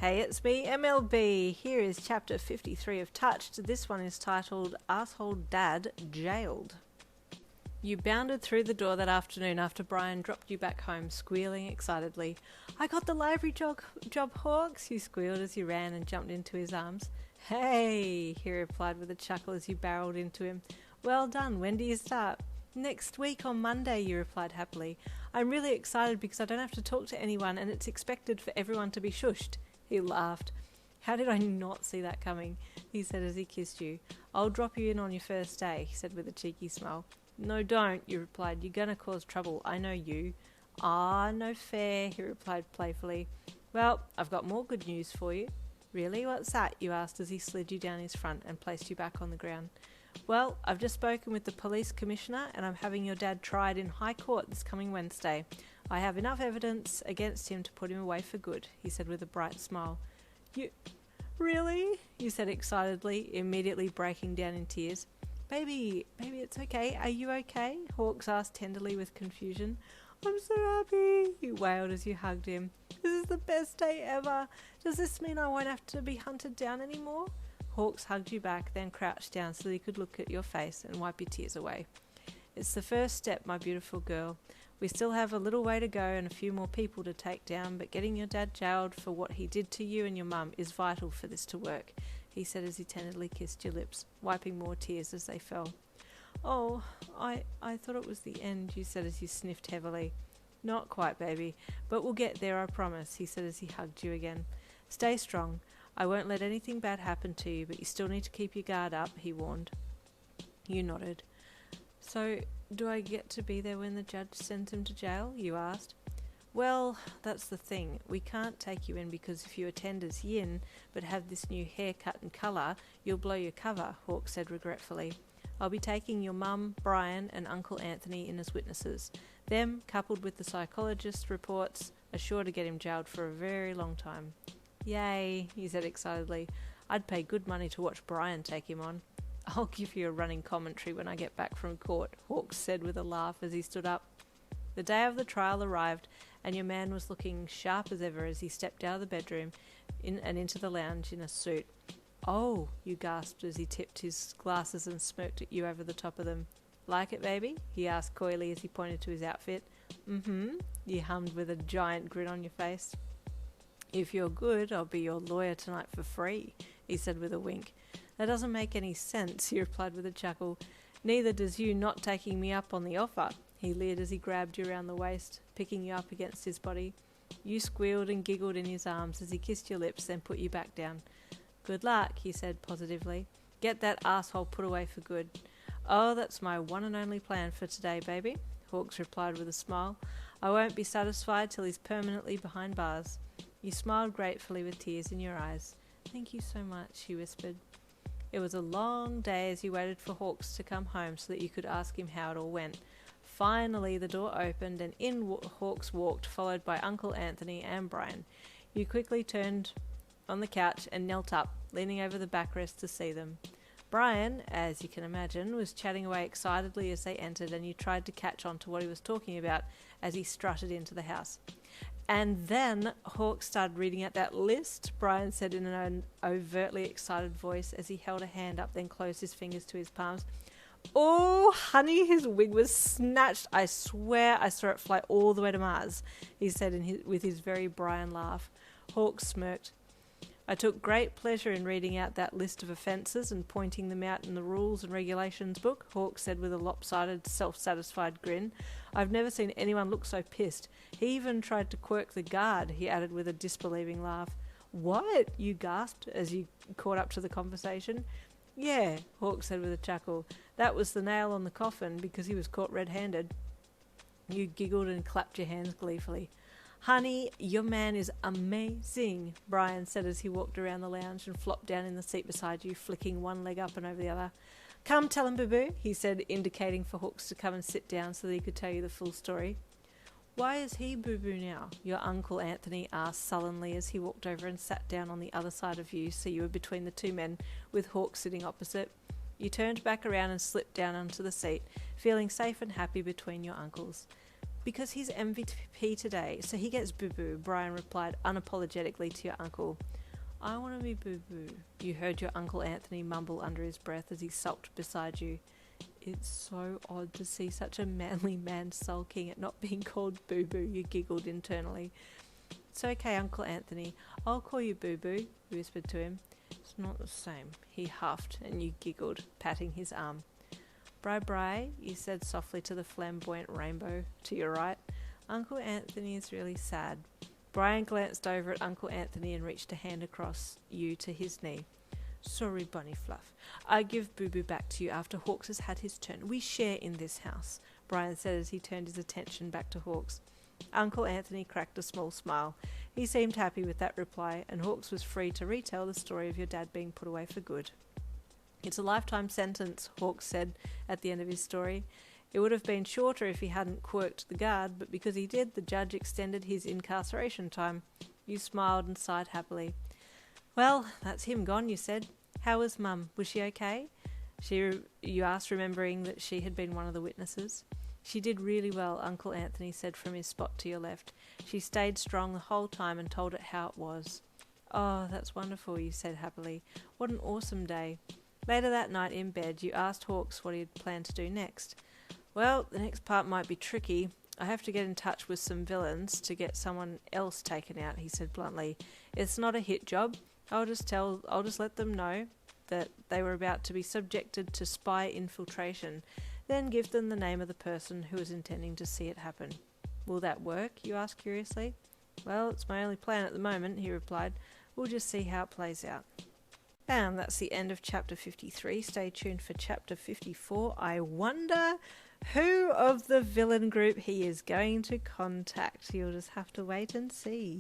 Hey, it's me, MLB. Here is chapter 53 of Touched. This one is titled Asshole Dad Jailed. You bounded through the door that afternoon after Brian dropped you back home, squealing excitedly. "I got the library job, Hawks," you squealed as you ran and jumped into his arms. "Hey," he replied with a chuckle as you barreled into him. "Well done. When do you start?" "Next week on Monday," you replied happily. "I'm really excited because I don't have to talk to anyone and it's expected for everyone to be shushed." He laughed. "How did I not see that coming?" he said as he kissed you. "I'll drop you in on your first day," he said with a cheeky smile. "No, don't," you replied. "You're gonna cause trouble. I know you." "Ah, no fair," he replied playfully. "Well, I've got more good news for you." "Really? What's that?" you asked as he slid you down his front and placed you back on the ground. "Well, I've just spoken with the police commissioner and I'm having your dad tried in High Court this coming Wednesday. I have enough evidence against him to put him away for good," he said with a bright smile. "You... really?" you said excitedly, immediately breaking down in tears. Baby, it's okay. Are you okay?" Hawks asked tenderly with confusion. "I'm so happy," you wailed as you hugged him. "This is the best day ever. Does this mean I won't have to be hunted down anymore?" Hawks hugged you back, then crouched down so that he could look at your face and wipe your tears away. "It's the first step, my beautiful girl. We still have a little way to go and a few more people to take down, but getting your dad jailed for what he did to you and your mum is vital for this to work," he said as he tenderly kissed your lips, wiping more tears as they fell. "Oh, I thought it was the end," you said as you sniffed heavily. "Not quite, baby, but we'll get there, I promise," he said as he hugged you again. "Stay strong. I won't let anything bad happen to you, but you still need to keep your guard up," he warned. You nodded. "So, do I get to be there when the judge sends him to jail?" you asked. "Well, that's the thing. We can't take you in because if you attend as Yin, but have this new haircut and colour, you'll blow your cover," Hawk said regretfully. "I'll be taking your mum, Brian, and Uncle Anthony in as witnesses. Them, coupled with the psychologist's reports, are sure to get him jailed for a very long time." "Yay," he said excitedly. "I'd pay good money to watch Brian take him on." "I'll give you a running commentary when I get back from court," Hawks said with a laugh as he stood up. The day of the trial arrived, and your man was looking sharp as ever as he stepped out of the bedroom and into the lounge in a suit. "Oh," you gasped as he tipped his glasses and smirked at you over the top of them. "Like it, baby?" he asked coyly as he pointed to his outfit. "Mm-hmm," you hummed with a giant grin on your face. "If you're good, I'll be your lawyer tonight for free," he said with a wink. "That doesn't make any sense," he replied with a chuckle. "Neither does you not taking me up on the offer," he leered as he grabbed you around the waist, picking you up against his body. You squealed and giggled in his arms as he kissed your lips, then put you back down. "Good luck," he said positively. "Get that asshole put away for good." "Oh, that's my one and only plan for today, baby," Hawks replied with a smile. "I won't be satisfied till he's permanently behind bars." You smiled gratefully with tears in your eyes. "Thank you so much," he whispered. It was a long day as you waited for Hawks to come home so that you could ask him how it all went. Finally, the door opened and in Hawks walked, followed by Uncle Anthony and Brian. You quickly turned on the couch and knelt up, leaning over the backrest to see them. Brian, as you can imagine, was chatting away excitedly as they entered, and you tried to catch on to what he was talking about as he strutted into the house. "And then Hawks started reading out that list," Brian said in an overtly excited voice as he held a hand up, then closed his fingers to his palms. "Oh, honey, his wig was snatched. I swear I saw it fly all the way to Mars," he said with his very Brian laugh. Hawks smirked. "I took great pleasure in reading out that list of offences and pointing them out in the rules and regulations book," Hawks said with a lopsided, self-satisfied grin. "I've never seen anyone look so pissed. He even tried to quirk the guard," he added with a disbelieving laugh. "What?" you gasped as you caught up to the conversation. "Yeah," Hawks said with a chuckle. "That was the nail on the coffin because he was caught red-handed." You giggled and clapped your hands gleefully. "Honey, your man is amazing," Brian said as he walked around the lounge and flopped down in the seat beside you, flicking one leg up and over the other. "Come, tell him, boo-boo," he said, indicating for Hawks to come and sit down so that he could tell you the full story. "Why is he boo-boo now?" your Uncle Anthony asked sullenly as he walked over and sat down on the other side of you so you were between the two men, with Hawks sitting opposite. You turned back around and slipped down onto the seat, feeling safe and happy between your uncles. Because he's MVP today, so he gets boo-boo, Brian replied unapologetically to your uncle. I want to be boo-boo, you heard your Uncle Anthony mumble under his breath as he sulked beside you. It's so odd to see such a manly man sulking at not being called boo-boo, you giggled internally. It's okay, Uncle Anthony. I'll call you boo-boo, you whispered to him. It's not the same, he huffed, and you giggled, patting his arm. Bri, you said softly to the flamboyant rainbow to your right. Uncle Anthony is really sad. Brian glanced over at Uncle Anthony and reached a hand across you to his knee. Sorry, Bunny Fluff. I give Boo-Boo back to you after Hawks has had his turn. We share in this house, Brian said as he turned his attention back to Hawks. Uncle Anthony cracked a small smile. He seemed happy with that reply, and Hawks was free to retell the story of your dad being put away for good. It's a lifetime sentence, Hawks said at the end of his story. It would have been shorter if he hadn't quirked the guard, but because he did, the judge extended his incarceration time. You smiled and sighed happily. Well, that's him gone, you said. How was Mum? Was she okay? You asked, remembering that she had been one of the witnesses. She did really well, Uncle Anthony said from his spot to your left. She stayed strong the whole time and told it how it was. Oh, that's wonderful, you said happily. What an awesome day. Later that night in bed, you asked Hawks what he had planned to do next. Well, the next part might be tricky. I have to get in touch with some villains to get someone else taken out, he said bluntly. It's not a hit job. I'll just let them know that they were about to be subjected to spy infiltration, then give them the name of the person who was intending to see it happen. Will that work? You asked curiously. Well, it's my only plan at the moment, he replied. We'll just see how it plays out. And that's the end of chapter 53. Stay tuned for chapter 54. I wonder who of the villain group he is going to contact. You'll just have to wait and see.